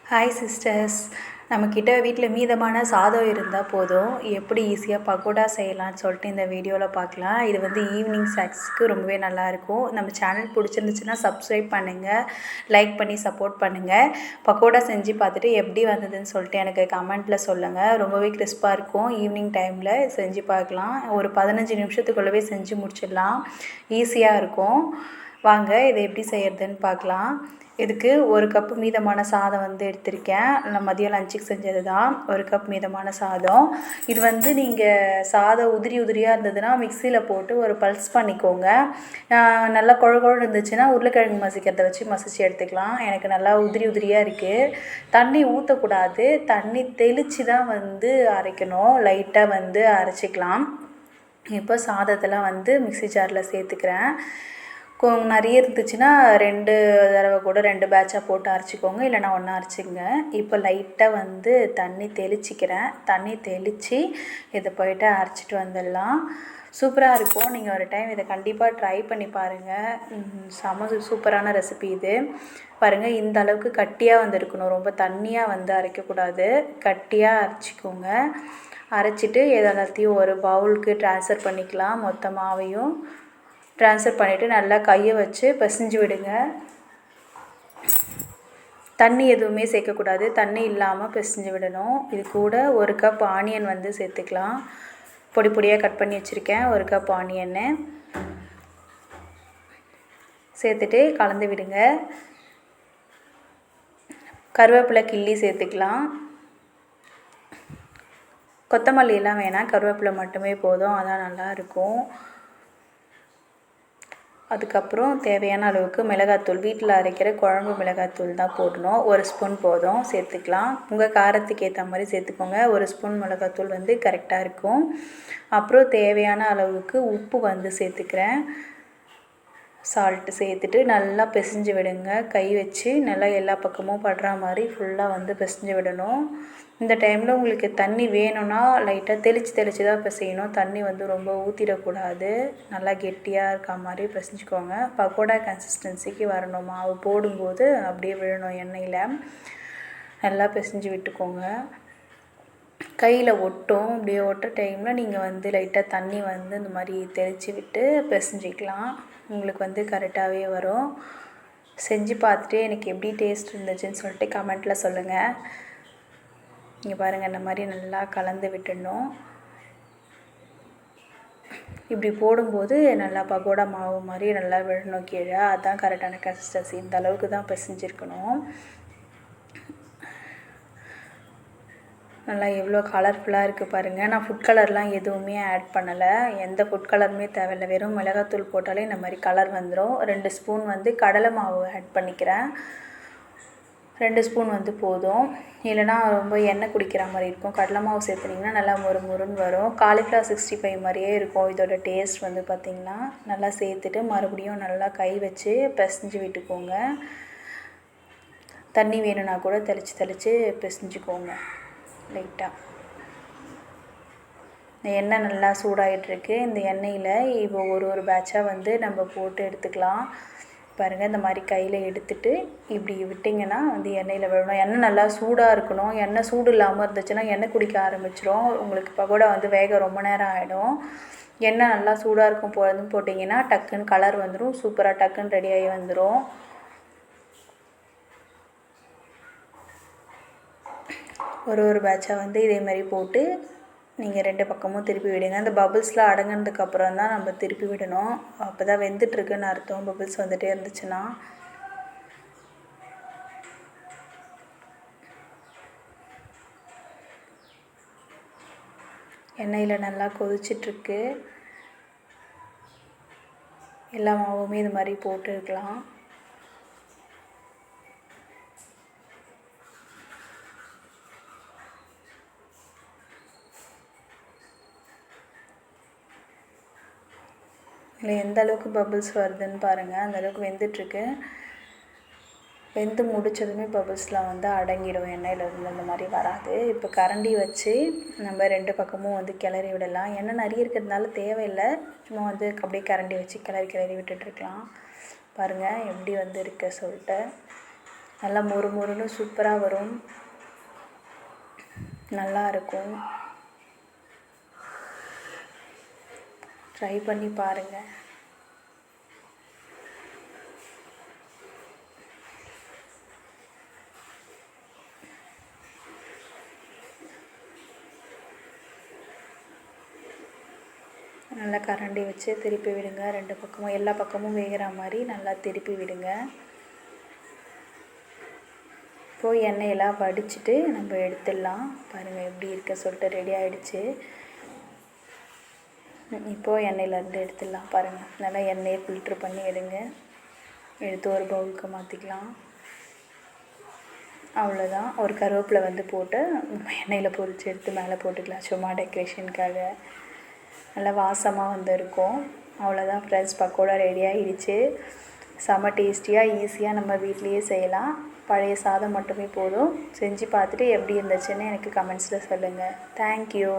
Hi sisters. நம்மக்கிட்ட வீட்டில் மீதமான சாதம் இருந்தால் போதும், எப்படி ஈஸியாக பக்கோடா செய்யலாம்னு சொல்லிட்டு இந்த வீடியோவில் பார்க்கலாம். இது வந்து ஈவினிங் ஸ்நாக்ஸ்க்கு ரொம்பவே நல்லாயிருக்கும். நம்ம சேனல் பிடிச்சிருந்துச்சுன்னா சப்ஸ்கிரைப் பண்ணுங்கள், லைக் பண்ணி சப்போர்ட் பண்ணுங்கள். பக்கோடா செஞ்சு பார்த்துட்டு எப்படி வந்ததுன்னு சொல்லிட்டு எனக்கு கமெண்ட்டில் சொல்லுங்கள். ரொம்பவே கிறிஸ்பாக இருக்கும். ஈவினிங் டைமில் செஞ்சு பார்க்கலாம். ஒரு 15 நிமிஷத்துக்குள்ளவே செஞ்சு முடிச்சிடலாம். ஈஸியாக இருக்கும். வாங்க இதை எப்படி செய்கிறதுன்னு பார்க்கலாம். இதுக்கு 1 கப்பு மீதமான சாதம் வந்து எடுத்திருக்கேன். நான் மதியம் லஞ்சுக்கு செஞ்சது தான். 1 கப் மீதமான சாதம். இது வந்து நீங்கள் சாதம் உதிரியாக இருந்ததுன்னா மிக்சியில் போட்டு ஒரு பல்ஸ் பண்ணிக்கோங்க. நல்லா குழகுழன்னு இருந்துச்சுன்னா உருளைக்கிழங்கு மசிக்கிறத வச்சு மசிச்சு எடுத்துக்கலாம். எனக்கு நல்லா உதிரியாக இருக்குது. தண்ணி ஊற்றக்கூடாது, தண்ணி தெளித்து தான் வந்து அரைக்கணும். லைட்டாக வந்து அரைச்சிக்கலாம். இப்போ சாதத்தெல்லாம் வந்து மிக்சி ஜாரில் சேர்த்துக்கிறேன். நிறைய இருந்துச்சுன்னா 2 தடவை கூட 2 பேட்சாக போட்டு அரைச்சிக்கோங்க, இல்லைனா ஒன்றா அரைச்சிங்க. இப்போ லைட்டாக வந்து தண்ணி தெளிச்சிக்கிறேன். தண்ணி தெளித்து இதை போய்ட்டு அரைச்சிட்டு வந்துடலாம். சூப்பராக இருக்கும். நீங்கள் ஒரு டைம் இதை கண்டிப்பாக ட்ரை பண்ணி பாருங்கள். சூப்பரான ரெசிபி இது. பாருங்கள், இந்த அளவுக்கு கட்டியாக வந்து இருக்கணும். ரொம்ப தண்ணியாக வந்து அரைக்கக்கூடாது. கட்டியாக அரைச்சிக்கோங்க. அரைச்சிட்டு எல்லாத்தையும் ஒரு பவுலுக்கு ட்ரான்ஸ்ஃபர் பண்ணிக்கலாம். மொத்த மாவையும் ட்ரான்ஸ்ஃபர் பண்ணிவிட்டு நல்லா கையை வச்சு பிசைஞ்சு விடுங்க. தண்ணி எதுவுமே சேர்க்கக்கூடாது. தண்ணி இல்லாமல் பிசைஞ்சு விடணும். இது கூட 1 கப் ஆனியன் வந்து சேர்த்துக்கலாம். பொடியாக கட் பண்ணி வச்சுருக்கேன். 1 கப் ஆனியன்னு சேர்த்துட்டு கலந்து விடுங்க. கருவேப்பிலை கிள்ளி சேர்த்துக்கலாம். கொத்தமல்லி எல்லாம் வேணாம், கருவேப்பிலை மட்டுமே போதும். அதான் நல்லாயிருக்கும். அதுக்கப்புறம் தேவையான அளவுக்கு மிளகாத்தூள், வீட்டில் அரைக்கிற குழம்பு மிளகாத்தூள் தான் போடணும். 1 ஸ்பூன் போதும், சேர்த்துக்கலாம். உங்கள் காரத்துக்கு ஏற்ற மாதிரி சேர்த்துக்கோங்க. 1 ஸ்பூன் மிளகாத்தூள் வந்து கரெக்டாக இருக்கும். அப்புறம் தேவையான அளவுக்கு உப்பு வந்து சேர்த்துக்கிறேன். சால்ட்டு சேர்த்துட்டு நல்லா பிசைஞ்சு விடுங்க. கை வச்சு நல்லா எல்லா பக்கமும் படுற மாதிரி ஃபுல்லாக வந்து பிசைஞ்சு விடணும். இந்த டைமில் உங்களுக்கு தண்ணி வேணும்னா லைட்டாக தெளித்து தான் பிசையணும். தண்ணி வந்து ரொம்ப ஊற்றிடக்கூடாது. நல்லா கெட்டியாக இருக்க மாதிரி பிசைஞ்சிக்கோங்க. பக்கோடா கன்சிஸ்டன்சிக்கு வரணும். மாவு போடும்போது அப்படியே விழணும் எண்ணெயில். நல்லா பிசைஞ்சு விட்டுக்கோங்க. கையில் ஒட்டும். அப்படியே ஒட்டுற டைமில் நீங்கள் வந்து லைட்டாக தண்ணி வந்து இந்த மாதிரி தெளித்து விட்டு பிசைஞ்சிக்கலாம். உங்களுக்கு வந்து கரெக்டாகவே வரும். செஞ்சு பார்த்துட்டு எனக்கு எப்படி டேஸ்ட் இருந்துச்சுன்னு சொல்லிட்டு கமெண்ட்டில் சொல்லுங்கள். இங்கே பாருங்கள், இந்த மாதிரி நல்லா கலந்து விட்டுடணும். இப்படி போடும்போது நல்லா பக்கோடா மாவு மாதிரி நல்லா விழணும் கீழே. அதுதான் கரெக்டான கன்சிஸ்டன்சி. இந்த அளவுக்கு தான் பிசைஞ்சிருக்கணும். நல்லா எவ்வளோ கலர்ஃபுல்லாக இருக்குது பாருங்கள். நான் ஃபுட் கலர்லாம் எதுவுமே ஆட் பண்ணலை. எந்த ஃபுட் கலருமே தேவையில்லை. வெறும் மிளகாத்தூள் போட்டாலே இந்த மாதிரி கலர் வந்துடும். 2 ஸ்பூன் வந்து கடலை மாவு ஆட் பண்ணிக்கிறேன். 2 ஸ்பூன் வந்து போதும். இல்லைனா ரொம்ப எண்ணெய் குடிக்கிற மாதிரி இருக்கும். கடலை மாவு சேர்த்துனிங்கன்னா நல்லா முறுன்னு வரும். காலிஃப்ளவர் 65 மாதிரியே இருக்கும். இதோட டேஸ்ட் வந்து பார்த்திங்கன்னா நல்லா சேர்த்துட்டு மறுபடியும் நல்லா கை வச்சு பிசைஞ்சு விட்டுக்கோங்க. தண்ணி வேணும்னா கூட தெளித்து பிசைஞ்சுக்கோங்க லைட்டாக. இந்த எண்ணெய் நல்லா சூடாகிட்டுருக்கு. இந்த எண்ணெயில் இப்போ ஒரு பேட்சாக வந்து நம்ம போட்டு எடுத்துக்கலாம். பாருங்கள், இந்த மாதிரி கையில் எடுத்துகிட்டு இப்படி விட்டிங்கன்னா வந்து எண்ணெயில் விழணும். எண்ணெய் நல்லா சூடாக இருக்கணும். எண்ணெய் சூடு இல்லாமல் இருந்துச்சுன்னா எண்ணெய் குடிக்க ஆரம்பிச்சிடும். உங்களுக்கு பக்கோடா வந்து வேக ரொம்ப நேரம் ஆகிடும். எண்ணெய் நல்லா சூடாக இருக்கும் போதும் போட்டிங்கன்னா டக்குன்னு கலர் வந்துடும். சூப்பராக டக்குன்னு ரெடியாகி வந்துடும். ஒரு பேட்சாக வந்து இதேமாதிரி போட்டு நீங்கள் 2 பக்கமும் திருப்பி விடுங்க. அந்த பபுள்ஸ்லாம் அடங்கினதுக்கப்புறம் தான் நம்ம திருப்பி விடணும். அப்போ தான் வெந்துட்டுருக்குன்னு அர்த்தம். பபுள்ஸ் வந்துகிட்டே இருந்துச்சுன்னா. எண்ணெயில் நல்லா கொதிச்சிட்ருக்கு. எல்லா மாவுமே இது மாதிரி போட்டுருக்கலாம். இதில் எந்த அளவுக்கு பபுள்ஸ் வருதுன்னு பாருங்கள். அந்தளவுக்கு வெந்துட்டுருக்கு. வெந்து முடித்ததுமே பபுள்ஸ்லாம் வந்து அடங்கிடும். எண்ணெயிலேருந்து அந்த மாதிரி வராது. இப்போ கரண்டி வச்சு நம்ம 2 பக்கமும் வந்து கிளறி விடலாம். எண்ணெய் நிறைய இருக்கிறதுனால தேவையில்லை. சும்மா வந்து அப்படியே கரண்டி வச்சு கிளறி விட்டுட்டுருக்கலாம். பாருங்கள் எப்படி வந்து இருக்க சொல்லிட்டு. நல்லா மொறு மொறுன்னு சூப்பராக வரும், நல்லா இருக்கும். ட்ரை பண்ணி பாருங்கள். நல்லா கரண்டி வச்சு திருப்பி விடுங்க. 2 பக்கமும் எல்லா பக்கமும் வேகிற மாதிரி நல்லா திருப்பி விடுங்க. இப்போது எண்ணெயெல்லாம் வடிச்சிட்டு நம்ம எடுத்துடலாம். பாருங்கள் எப்படி இருக்க சொல்லிட்டு ரெடி ஆகிடுச்சு. இப்போது எண்ணெயிலேருந்து எடுத்துடலாம். பாருங்கள் நல்லா எண்ணெயை ஃபில்ட்ரு பண்ணி எடுங்க. எடுத்து ஒரு பவுலுக்கு மாற்றிக்கலாம். அவ்வளோதான். ஒரு கருவேப்பிலை போட்டு எண்ணெயில் பொரித்து எடுத்து மேலே போட்டுக்கலாம், சும்மா டெக்கரேஷனுக்காக. நல்லா வாசமாக வந்திருக்கும். அவ்வளோதான் ஃப்ரெண்ட்ஸ், பக்கோடா ரெடி ஆகிடுச்சு. செம்ம டேஸ்டியாக ஈஸியாக நம்ம வீட்லேயே செய்யலாம். பழைய சாதம் மட்டுமே போதும். செஞ்சு பார்த்துட்டு எப்படி இருந்துச்சுன்னு எனக்கு கமெண்ட்ஸில் சொல்லுங்கள். தேங்க்யூ.